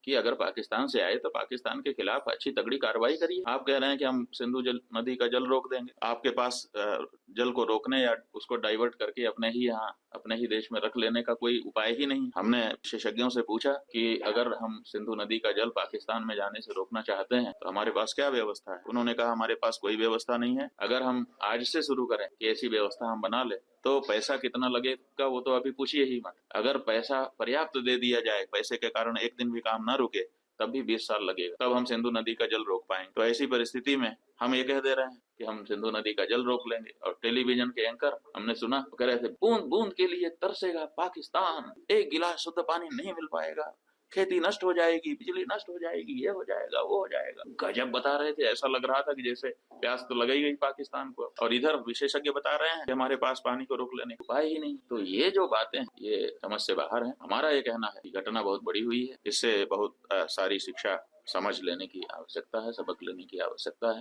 कि अगर पाकिस्तान से आए तो पाकिस्तान के खिलाफ अच्छी तगड़ी कार्रवाई करिए। आप कह रहे हैं कि हम सिंधु जल नदी का जल रोक देंगे। आपके पास जल को रोकने या उसको डाइवर्ट करके अपने ही यहाँ अपने ही देश में रख लेने का कोई उपाय ही नहीं। हमने विशेषज्ञों से पूछा कि अगर हम सिंधु नदी का जल पाकिस्तान में जाने से रोकना चाहते हैं तो हमारे पास क्या व्यवस्था है। उन्होंने कहा हमारे पास कोई व्यवस्था नहीं है। अगर हम आज से शुरू करें कि ऐसी व्यवस्था हम बना ले तो पैसा कितना लगेगा वो तो अभी पूछिए ही मत। अगर पैसा पर्याप्त दे दिया जाए, पैसे के कारण एक दिन भी काम ना रुके, तब भी 20 साल लगेगा, तब हम सिंधु नदी का जल रोक पाएंगे। तो ऐसी परिस्थिति में हम ये कह दे रहे हैं कि हम सिंधु नदी का जल रोक लेंगे। और टेलीविजन के एंकर हमने सुना कह रहे थे बूंद बूंद के लिए तरसेगा पाकिस्तान, एक गिलास शुद्ध पानी नहीं मिल पाएगा, खेती नष्ट हो जाएगी, बिजली नष्ट हो जाएगी, ये हो जाएगा, वो हो जाएगा। गजब बता रहे थे, ऐसा लग रहा था कि जैसे प्यास तो लग ही गई पाकिस्तान को। और इधर विशेषज्ञ बता रहे हैं कि हमारे पास पानी को रोक लेने का उपाय ही नहीं। तो ये जो बातें ये समझ से बाहर है। हमारा ये कहना है कि घटना बहुत बड़ी हुई है, इससे बहुत सारी शिक्षा समझ लेने की आवश्यकता है, सबक लेने की आवश्यकता है।